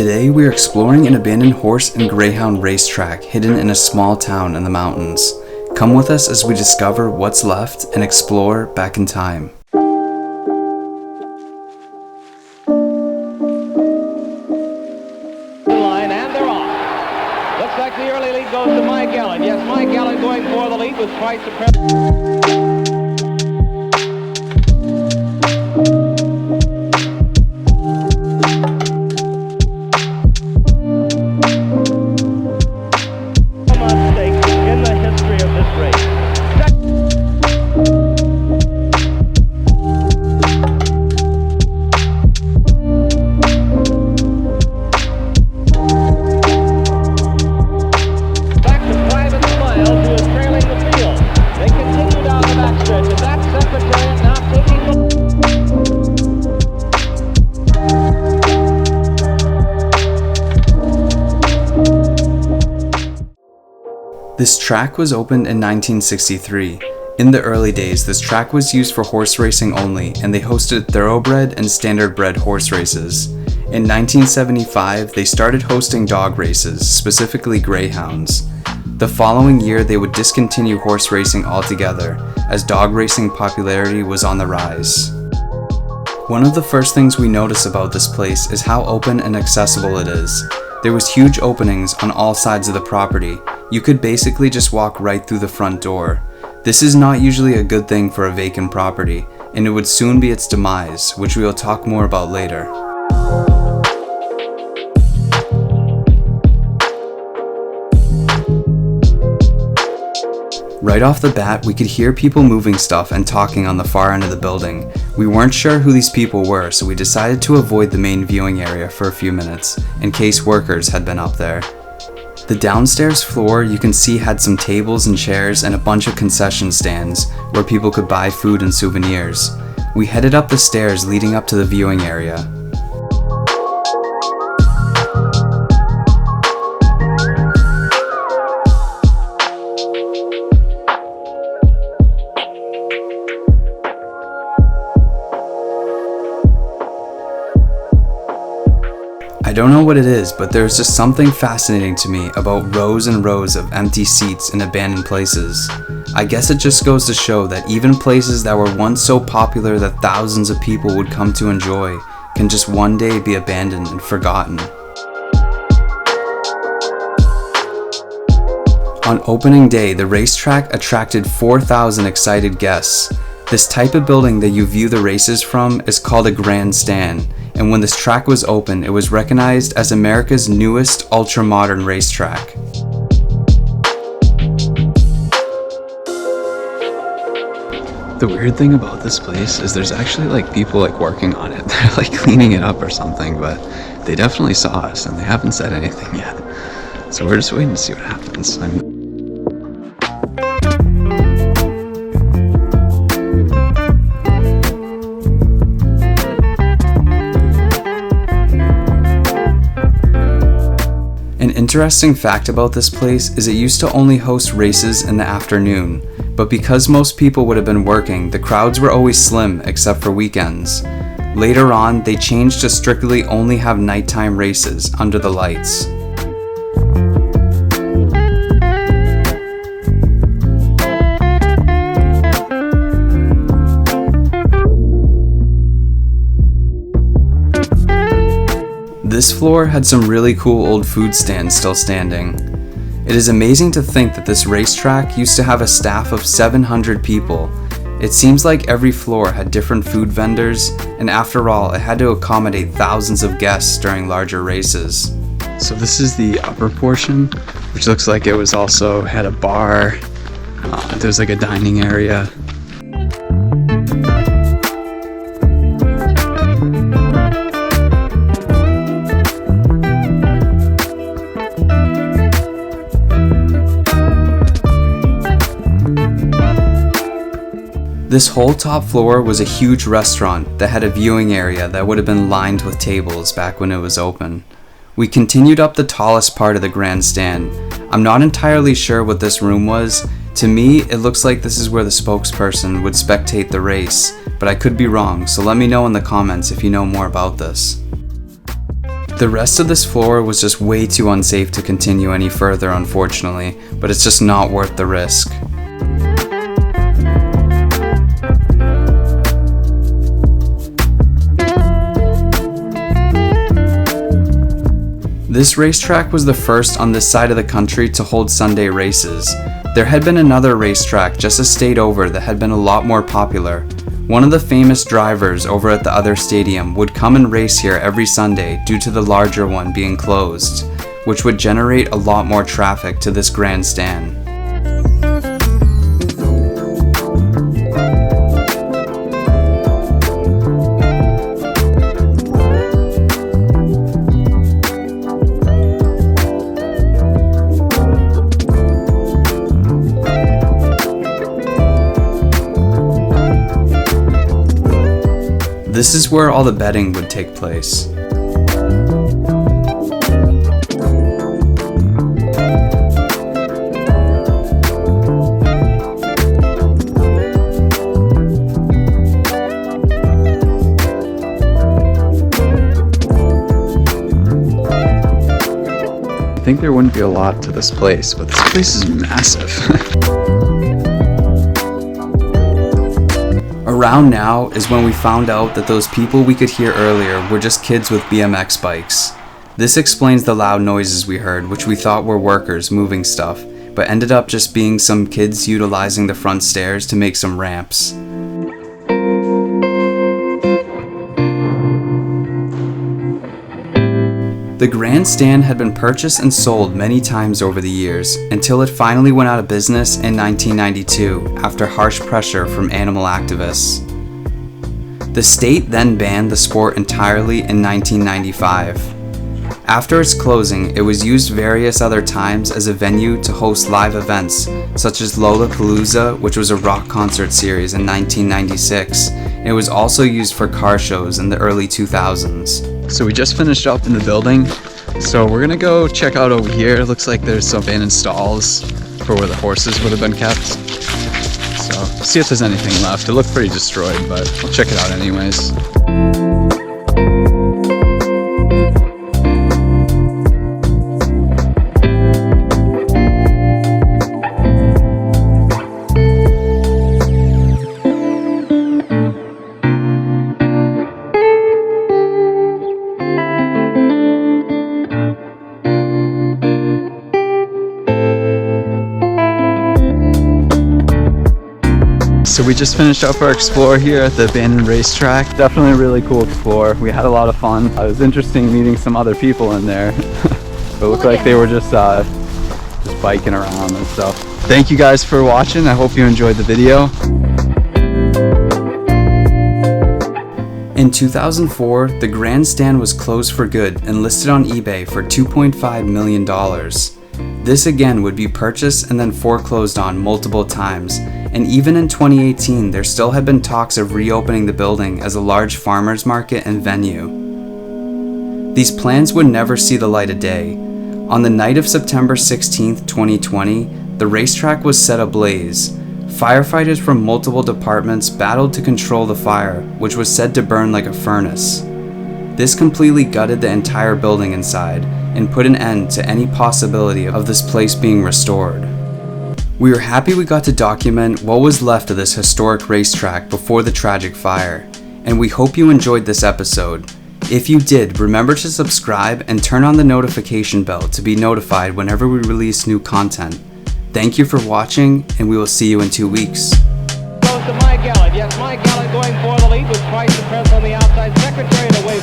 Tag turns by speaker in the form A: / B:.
A: Today we are exploring an abandoned horse and greyhound racetrack hidden in a small town in the mountains. Come with us as we discover what's left and explore back in time.
B: Line and they're off. Looks like the early lead goes to Mike Allen. Yes, Mike Allen going for the lead was quite the
A: This track was opened in 1963. In the early days, this track was used for horse racing only, and they hosted thoroughbred and standardbred horse races. In 1975, they started hosting dog races, specifically greyhounds. The following year, they would discontinue horse racing altogether, as dog racing popularity was on the rise. One of the first things we notice about this place is how open and accessible it is. There was huge openings on all sides of the property. You could basically just walk right through the front door. This is not usually a good thing for a vacant property, and it would soon be its demise, which we will talk more about later. Right off the bat, we could hear people moving stuff and talking on the far end of the building. We weren't sure who these people were, so we decided to avoid the main viewing area for a few minutes, in case workers had been up there. The downstairs floor you can see had some tables and chairs and a bunch of concession stands where people could buy food and souvenirs. We headed up the stairs leading up to the viewing area. I don't know what it is, but there's just something fascinating to me about rows and rows of empty seats in abandoned places. I guess it just goes to show that even places that were once so popular that thousands of people would come to enjoy can just one day be abandoned and forgotten. On opening day, the racetrack attracted 4,000 excited guests. This type of building that you view the races from is called a grandstand, and when this track was opened, it was recognized as America's newest ultra-modern racetrack. The weird thing about this place is there's actually people working on it. They're cleaning it up or something, but they definitely saw us and they haven't said anything yet. So we're just waiting to see what happens. An interesting fact about this place is it used to only host races in the afternoon, but because most people would have been working, the crowds were always slim except for weekends. Later on, they changed to strictly only have nighttime races under the lights. This floor had some really cool old food stands still standing. It is amazing to think that this racetrack used to have a staff of 700 people. It seems like every floor had different food vendors, and after all, it had to accommodate thousands of guests during larger races. So this is the upper portion, which looks like it was also had a bar. There's a dining area. This whole top floor was a huge restaurant that had a viewing area that would have been lined with tables back when it was open. We continued up the tallest part of the grandstand. I'm not entirely sure what this room was. To me, it looks like this is where the spokesperson would spectate the race, but I could be wrong, so let me know in the comments if you know more about this. The rest of this floor was just way too unsafe to continue any further, unfortunately, but it's just not worth the risk. This racetrack was the first on this side of the country to hold Sunday races. There had been another racetrack just a state over that had been a lot more popular. One of the famous drivers over at the other stadium would come and race here every Sunday due to the larger one being closed, which would generate a lot more traffic to this grandstand. This is where all the betting would take place. I think there wouldn't be a lot to this place, but this place is massive. Around now is when we found out that those people we could hear earlier were just kids with BMX bikes. This explains the loud noises we heard, which we thought were workers moving stuff, but ended up just being some kids utilizing the front stairs to make some ramps. The grandstand had been purchased and sold many times over the years, until it finally went out of business in 1992 after harsh pressure from animal activists. The state then banned the sport entirely in 1995. After its closing, it was used various other times as a venue to host live events, such as Lollapalooza, which was a rock concert series in 1996. It was also used for car shows in the early 2000s. So we just finished up in the building, so we're gonna go check out over here. It looks like there's some abandoned stalls for where the horses would have been kept. So see if there's anything left. It looked pretty destroyed, but we'll check it out anyways. So we just finished up our explore here at the abandoned racetrack. Definitely a really cool explore. We had a lot of fun. It was interesting meeting some other people in there. It looked like they were just biking around and stuff. Thank you guys for watching. I hope you enjoyed the video. In 2004, the grandstand was closed for good and listed on eBay for $2.5 million. This again would be purchased and then foreclosed on multiple times, and even in 2018 there still had been talks of reopening the building as a large farmers market and venue. These plans would never see the light of day. On the night of September 16, 2020, the racetrack was set ablaze. Firefighters from multiple departments battled to control the fire, which was said to burn like a furnace. This completely gutted the entire building inside and put an end to any possibility of this place being restored. We were happy we got to document what was left of this historic racetrack before the tragic fire, and we hope you enjoyed this episode. If you did, remember to subscribe and turn on the notification bell to be notified whenever we release new content. Thank you for watching, and we will see you in 2 weeks.
B: Goes to Mike Gallant. Yes, Mike Gallant going for the lead with Price and Press on the outside. Secretary to wave.